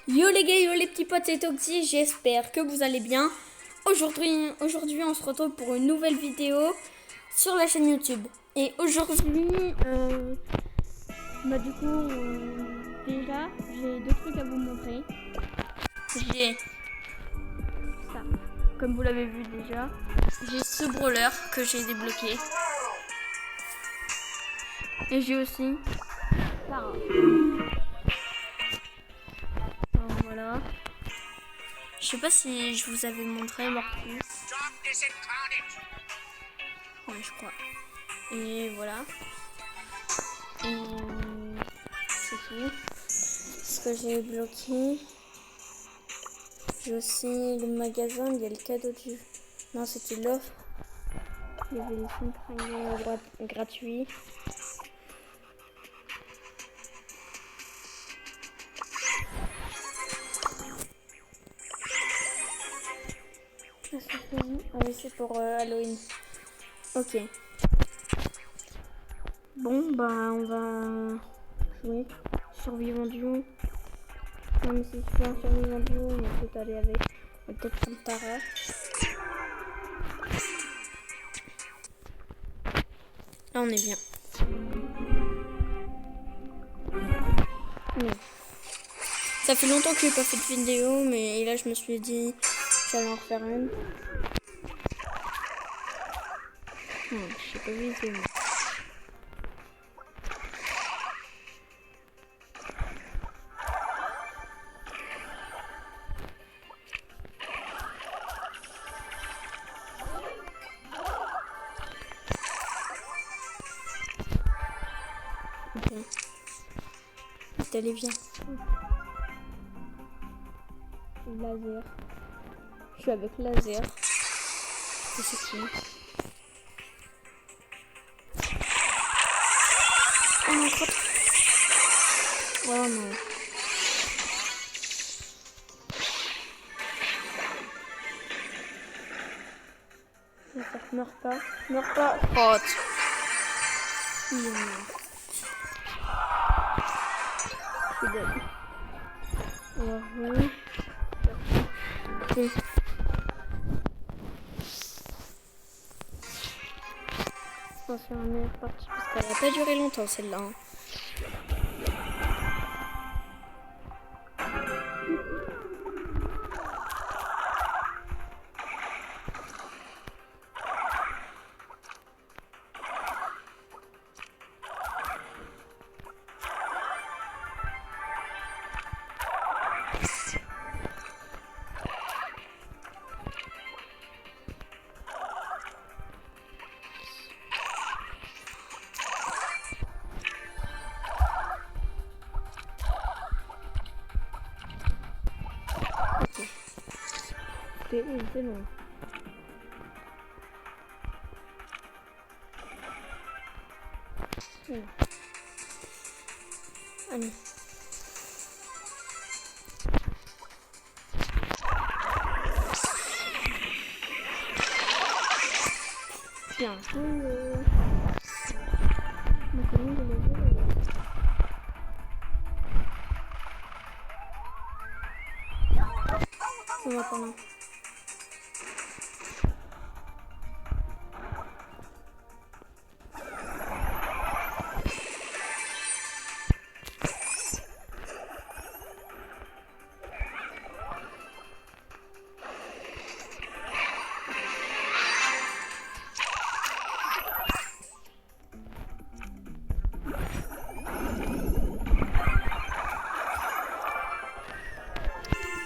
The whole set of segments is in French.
Yo les gars, yo les petits potes, c'est Toxy, j'espère que vous allez bien. Aujourd'hui, on se retrouve pour une nouvelle vidéo sur la chaîne YouTube. Et aujourd'hui, déjà, j'ai deux trucs à vous montrer. J'ai ça, comme vous l'avez vu déjà. J'ai ce brawler que j'ai débloqué. Et j'ai aussi ça. Alors, voilà. Je sais pas si je vous avais montré Morpheus. Ouais, je crois. Et voilà. Et c'est tout. Ce que j'ai bloqué. J'ai aussi le magasin, il y a le cadeau du... Non, c'était l'offre. Il y avait les 5 premiers gratuits. Ah oui, c'est pour Halloween. Ok. Bon, bah on va jouer. Survivant duo. Même si c'est un survivant duo, on va peut-être aller avec. On va peut-être prendre Tara. Là, on est bien. Ouais. Ça fait longtemps que j'ai pas fait de vidéo, mais là, je me suis dit j'allais en refaire une. Je sais pas viser, moi. Ok. Allez, viens. Laser. Je suis avec laser. C'est qui? Oh non, crotte. Oh non. Meurs pas. Meurs pas. Crotte. Il est mort. Je suis dead. Alors, oui. On va faire une meilleure partie parce qu'elle n'a pas duré longtemps celle-là. Hein. C'est bon. Allez. Bien. On va prendre.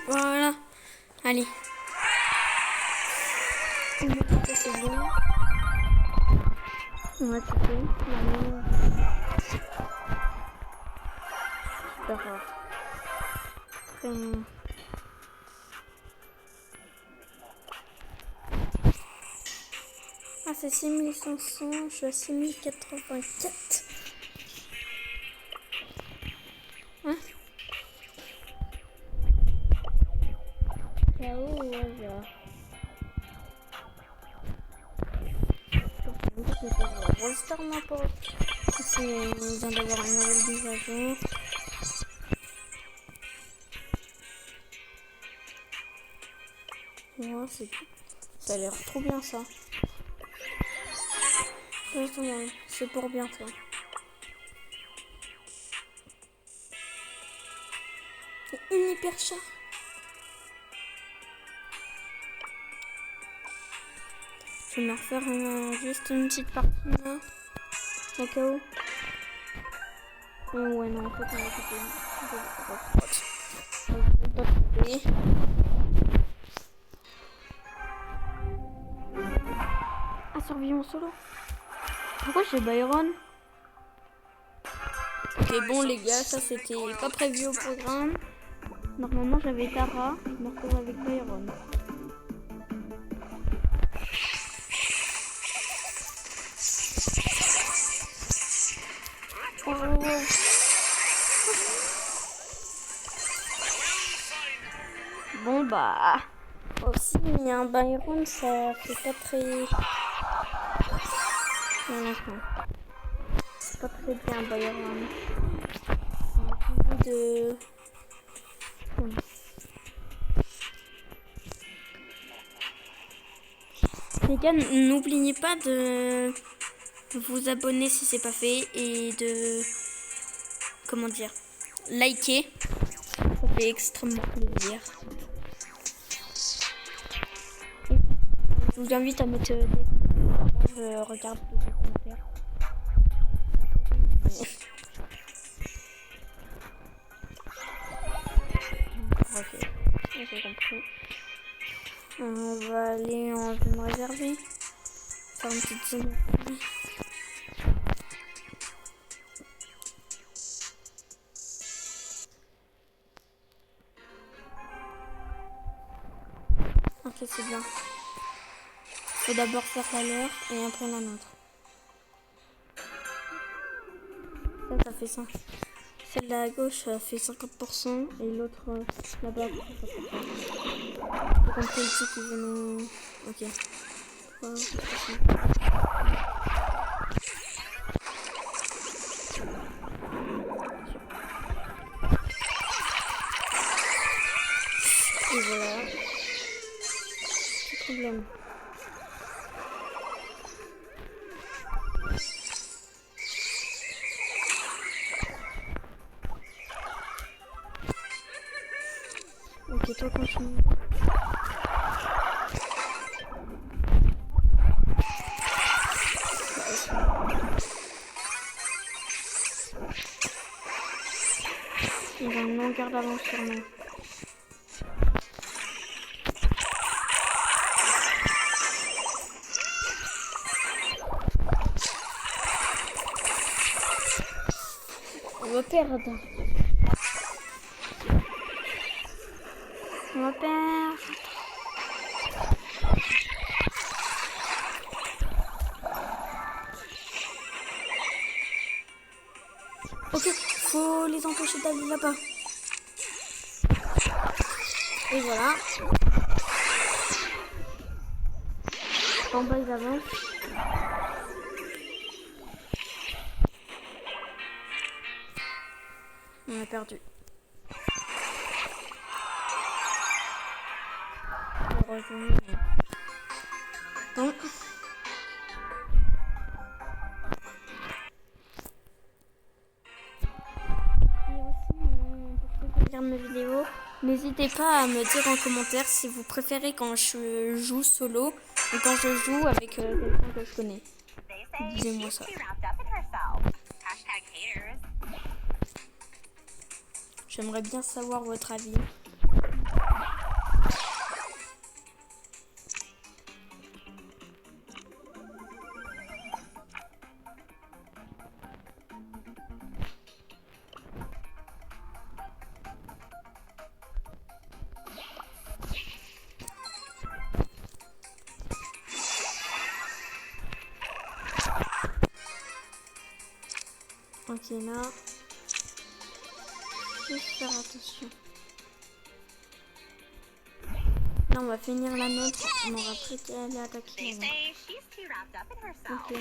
Voilà. Allez. C'est bon. On va quitter. Super rare. Très bon. Ah, c'est 6500. Je suis à 6084. Hein? Là-haut ou ailleurs? Brawl Stars n'importe. Ici, on vient d'avoir une nouvelle mise à jour. Ouais, ça a l'air trop bien ça. Attends, c'est pour bientôt. Une hyper chat. Je vais me refaire juste une petite partie là. Au cas où. Ouais, non, en fait, on va couper. Ah, survivant solo. Pourquoi j'ai Byron? Ok, bon les gars, ça c'était pas prévu au programme. Normalement j'avais Tara, je me retrouve avec Byron. Oh. Bon bah aussi un Byron ça fait pas très... C'est pas très bien Byron. De... Les gars, n'oubliez pas de vous abonner si c'est pas fait et de... Comment dire? Liker. Ça fait extrêmement plaisir. Et je vous invite à mettre des commentaires. Je regarde les commentaires. Ok, j'ai compris. On va aller en zone réservée. Faire une petite zone. Ok, c'est bien. Faut d'abord faire la leur et après la nôtre. Ça fait ça. Celle là à gauche fait 50% et l'autre là-bas 50%. Faut compter ici qui veut nous... Ok. Et voilà. Pas de problème. Ok, toi continue. Il a une longueur d'avance sur nous. On va perdre. On va perdre. Ok, faut les empêcher d'aller là-bas. Et voilà. En bas, ils avancent. On a perdu. Heureusement. Bon. Mes vidéos, n'hésitez pas à me dire en commentaire si vous préférez quand je joue solo ou quand je joue avec quelqu'un que je connais. Dis-moi ça. J'aimerais bien savoir votre avis. Ok, là, juste faire attention. Là, on va finir la nôtre. On aura plus qu'à aller attaquer. Ok.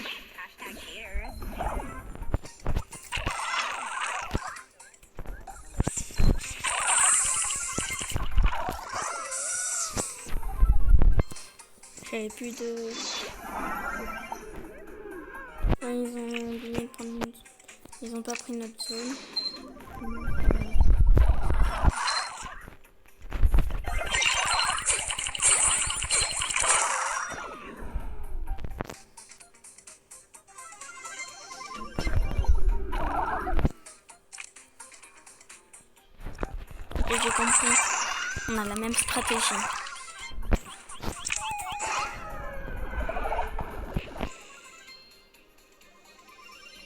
J'avais plus de... Ouais, ils ont oublié de prendre notre... Ils ont pas pris notre zone. Ok, j'ai compris. On a la même stratégie.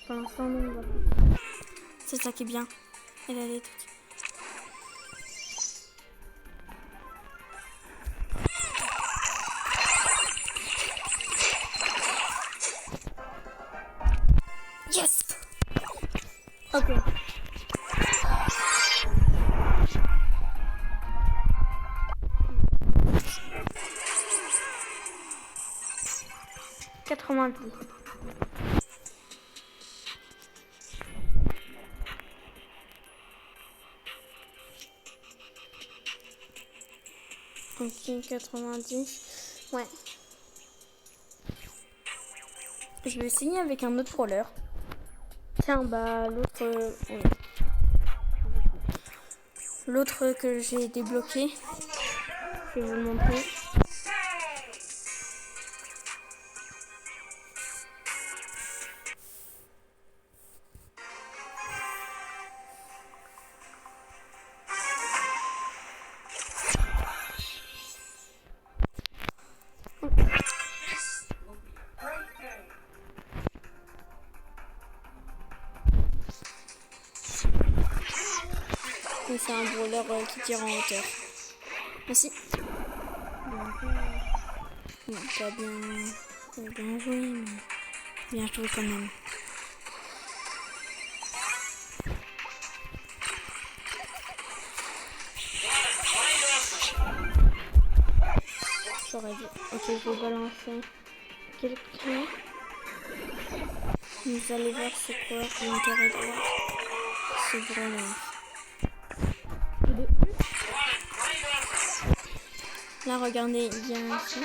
Pour l'instant, on va... C'est ça qui est bien. Elle est toute. Yes. Ok. « 90. Ok, 90. Ouais. Je vais essayer avec un autre brawler. Tiens, bah l'autre... ouais. L'autre que j'ai débloqué. Je vais vous le montrer. C'est un brawler qui tire en hauteur. Merci. Non, pas bien joué, mais bien joué quand même. J'aurais dit. Ok, je vais balancer quelqu'un. Vous allez voir c'est quoi l'intérêt de ce brawler. Là, regardez, il y a un truc.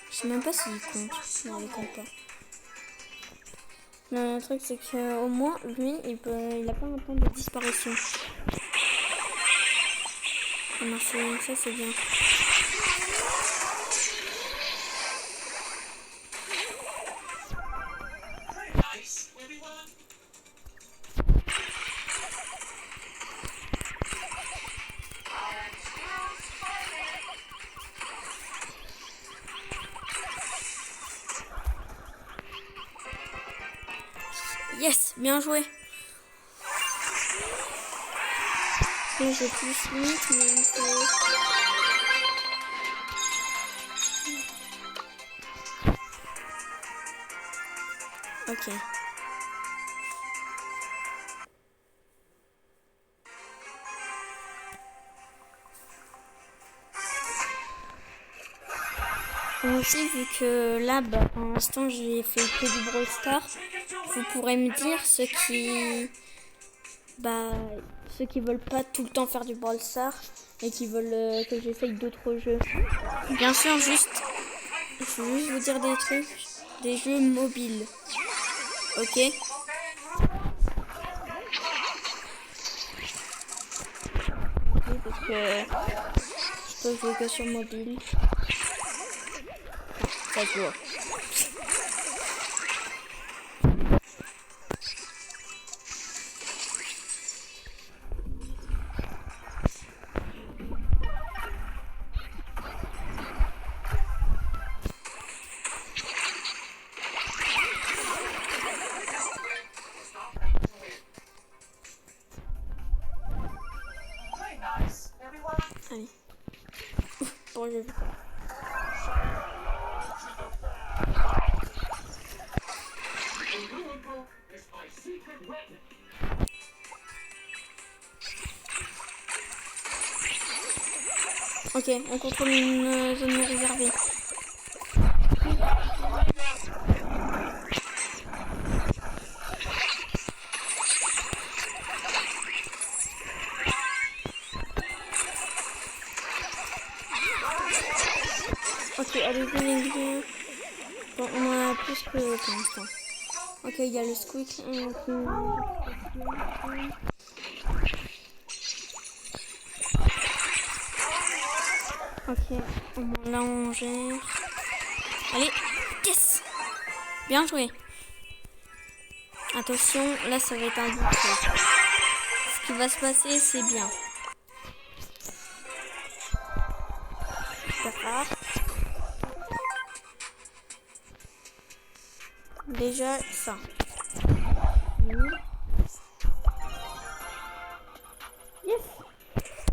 Je sais même pas s'il compte. Non, il compte pas. Le truc, c'est qu'au moins, lui, il a pas un temps de disparition. Ça marche, ça c'est bien. Yes, bien joué. Et j'ai plus vite, mais il faut... Ok. Aussi, vu que là, pour l'instant, j'ai fait que du Brawl Stars, vous pourrez me dire ceux qui veulent pas tout le temps faire du Brawl Stars et qui veulent que j'essaye d'autres jeux. Bien sûr, je veux juste vous dire des trucs, des jeux mobiles. Ok? Parce que je peux jouer que sur mobile. Ça se voit. Allez. Bon, j'ai vu ça. Ok, on contrôle une zone réservée. Ok. Ok, allez, venez. Bon, on en a plus que pour l'instant. Ok, il y a le squeak. Ok, là on gère. Allez, yes! Bien joué. Attention, là ça va être un bouclier. Ce qui va se passer, c'est bien. D'accord. Déjà ça. Yes!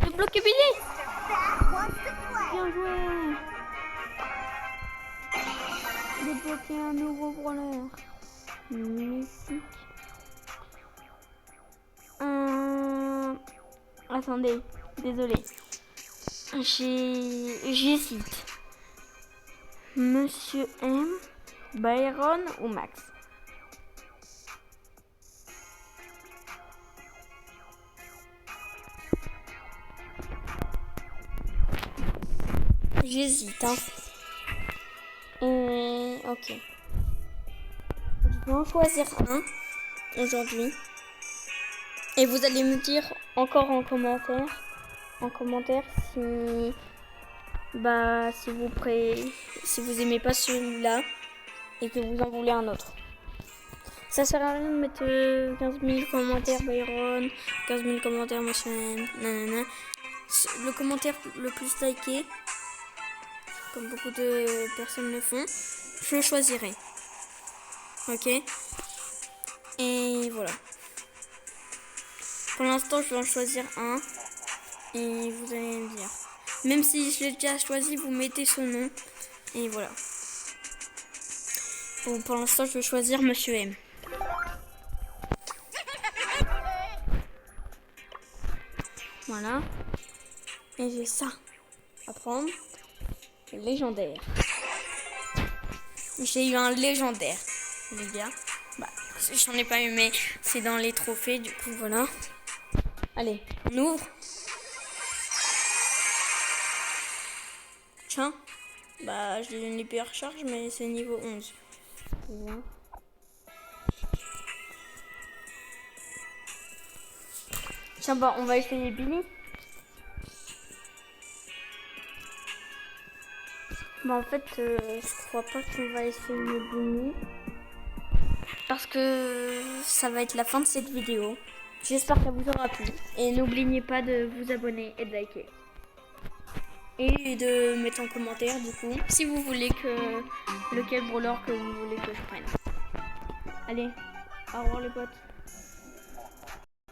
Débloqué Billy! Bien joué! Débloquer un nouveau brawler. Mythique. Attendez, désolé. J'hésite. Monsieur M, Byron ou Max? J'hésite, hein. Ok. Je vais en choisir un aujourd'hui. Et vous allez me dire encore en commentaire si si vous aimez pas celui-là et que vous en voulez un autre. Ça sert à rien de mettre 15 000 commentaires Byron, 15 000 commentaires machin, nanana. Le commentaire le plus liké, comme beaucoup de personnes le font, je choisirai. Ok. Et voilà. Pour l'instant, je vais en choisir un. Et vous allez me dire. Même si je l'ai déjà choisi, vous mettez son nom. Et voilà. Bon, pour l'instant, je vais choisir Monsieur M. Voilà. Et j'ai ça à prendre. Le légendaire. J'ai eu un légendaire, les gars. Bah, j'en ai pas eu, mais c'est dans les trophées, du coup, voilà. Allez, on ouvre. Tiens. Bah, je l'ai une épée à recharge, mais c'est niveau 11. Voilà. Tiens, bah, on va essayer Billy. Bah, en fait, je crois pas qu'on va essayer Billy. Parce que ça va être la fin de cette vidéo. J'espère que ça vous aura plu. Et n'oubliez pas de vous abonner et de liker. Et de mettre en commentaire du coup si vous voulez lequel brawler que vous voulez que je prenne. Allez, au revoir les potes.